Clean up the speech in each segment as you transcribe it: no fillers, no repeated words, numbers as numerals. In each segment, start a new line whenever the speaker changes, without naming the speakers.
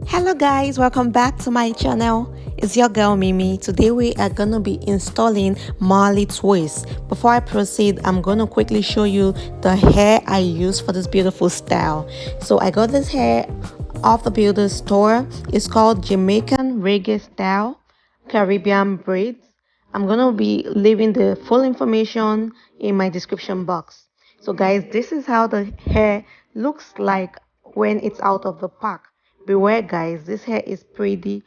Hello guys, welcome back to my channel. It's your girl Mimi. Today we are gonna be installing Marley twists. Before I proceed, I'm gonna quickly show you the hair I use for this beautiful style. So I got this hair off the builder's store. It's called Jamaican Reggae style Caribbean braids. I'm gonna be leaving the full information in my description box. So guys, this is how the hair looks like when it's out of the pack. Beware guys, this hair is pretty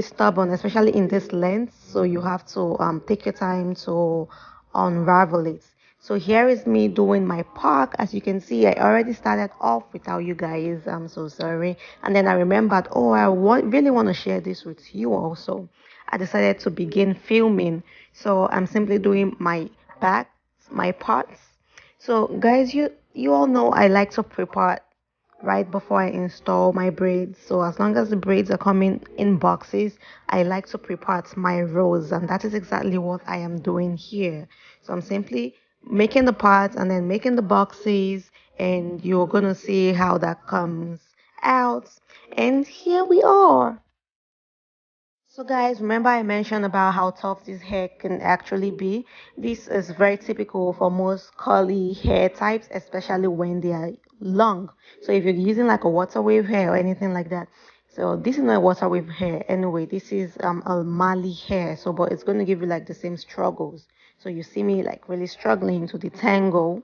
stubborn, especially in this length, so you have to take your time to unravel it. So here is me doing my pack. As you can see, I already started off without you guys. I'm so sorry. And then I remembered, oh, really want to share this with you also. I decided to begin filming, so I'm simply doing my back, my parts. So guys, you all know I like to prepare right before I install my braids. So as long as the braids are coming in boxes, I like to prepare my rows, and that is exactly what I am doing here. So I'm simply making the parts and then making the boxes, and you're gonna see how that comes out. And here we are. So guys, remember I mentioned about how tough this hair can actually be. This is very typical for most curly hair types, especially when they are long. So if you're using like a water wave hair or anything like that. So this is not water wave hair anyway. This is a Marley hair. So but it's going to give you like the same struggles. So you see me like really struggling to detangle.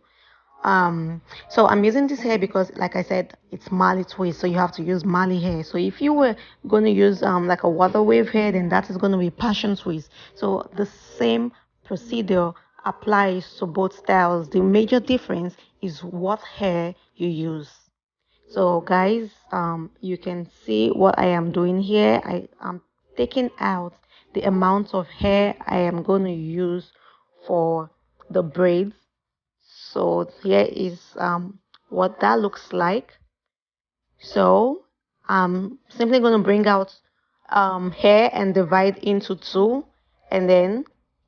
So I'm using this hair because, like I said, it's Marley twist, so you have to use Marley hair. So if you were going to use like a water wave hair, then that is going to be passion twist. So the same procedure applies to both styles. The major difference is what hair you use. So guys, you can see what I am doing here. I am taking out the amount of hair I am going to use for the braids. So here is what that looks like. So I'm simply going to bring out hair and divide into two, and then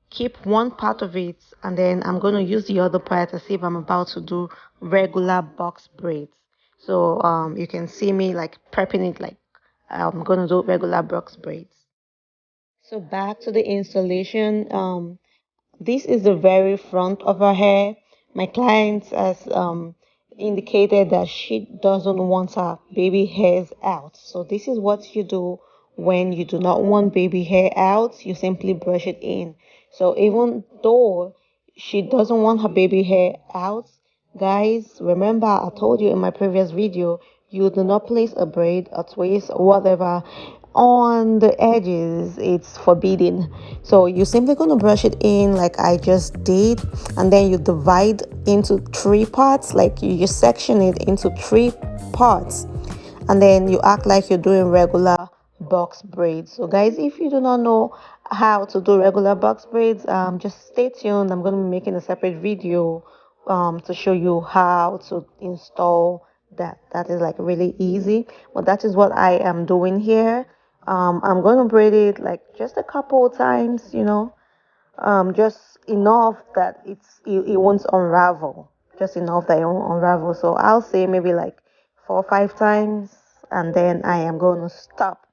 keep one part of it, and then I'm going to use the other part as if I'm about to do regular box braids. So you can see me like prepping it like I'm going to do regular box braids. So back to the installation. This is the very front of her hair. My client has indicated that she doesn't want her baby hairs out. So this is what you do when you do not want baby hair out. You simply brush it in. So even though she doesn't want her baby hair out, guys, remember I told you in my previous video, you do not place a braid, a twist, or whatever on the edges. It's forbidden. So you're simply going to brush it in like I just did, and then you divide into three parts, like you just section it into three parts, and then you act like you're doing regular box braids. So guys, if you do not know how to do regular box braids, just stay tuned. I'm going to be making a separate video to show you how to install that is like really easy, but that is what I am doing here. I'm going to braid it like just a couple of times, just enough that it won't unravel, just enough that it won't unravel. So I'll say maybe like 4 or 5 times, and then I am going to stop.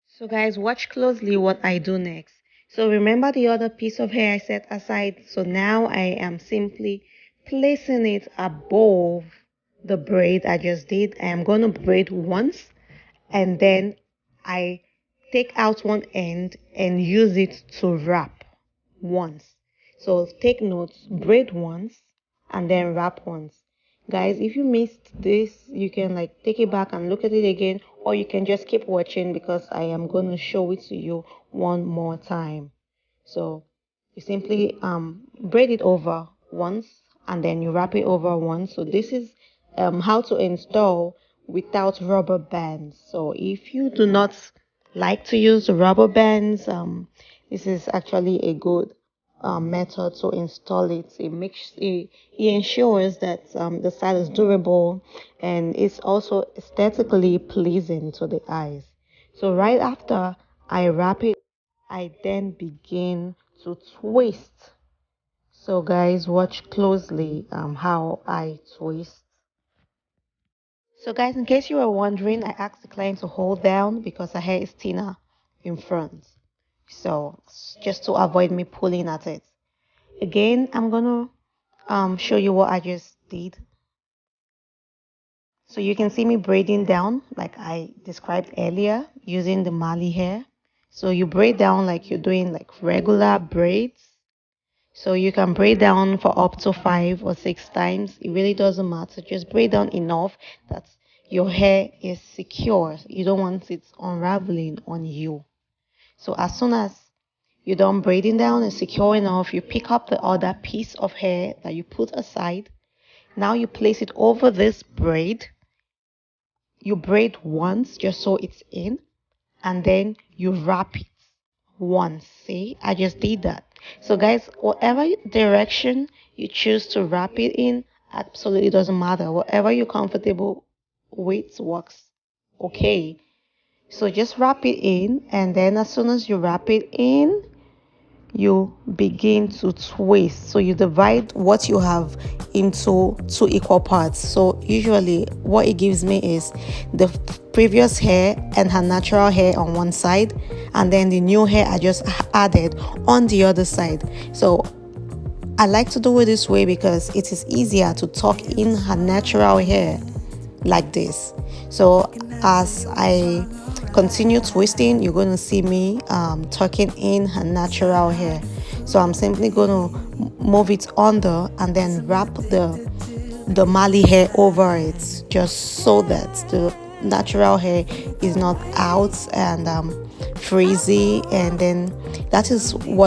So guys, watch closely what I do next. So remember the other piece of hair I set aside. So now I am simply placing it above the braid I just did. I am going to braid once, and then I take out one end and use it to wrap once. So take notes, braid once and then wrap once. Guys, if you missed this, you can like take it back and look at it again, or you can just keep watching because I am going to show it to you one more time. So you simply braid it over once and then you wrap it over once. So this is how to install without rubber bands. So if you do not like to use rubber bands, this is actually a good method to install it. It ensures that the style is durable, and it's also aesthetically pleasing to the eyes. So right after I wrap it, I then begin to twist. So guys, watch closely how I twist. So guys, in case you were wondering, I asked the client to hold down because her hair is thinner in front. So just to avoid me pulling at it. Again, I'm gonna show you what I just did. So you can see me braiding down like I described earlier using the Marley hair. So you braid down like you're doing like regular braids. So you can braid down for up to 5 or 6 times. It really doesn't matter. Just braid down enough that your hair is secure. You don't want it unraveling on you. So as soon as you're done braiding down and secure enough, you pick up the other piece of hair that you put aside. Now you place it over this braid. You braid once just so it's in, and then you wrap it once. See, I just did that. So guys, whatever direction you choose to wrap it in absolutely doesn't matter. Whatever you're comfortable with works. Okay, so just wrap it in, and then as soon as you wrap it in, you begin to twist. So you divide what you have into 2 equal parts. So usually what it gives me is the previous hair and her natural hair on one side, and then the new hair I just added on the other side. So I like to do it this way because it is easier to tuck in her natural hair like this. So as I continue twisting, you're going to see me tucking in her natural hair. So I'm simply going to move it under and then wrap the Marley hair over it, just so that the natural hair is not out and frizzy, and then that is what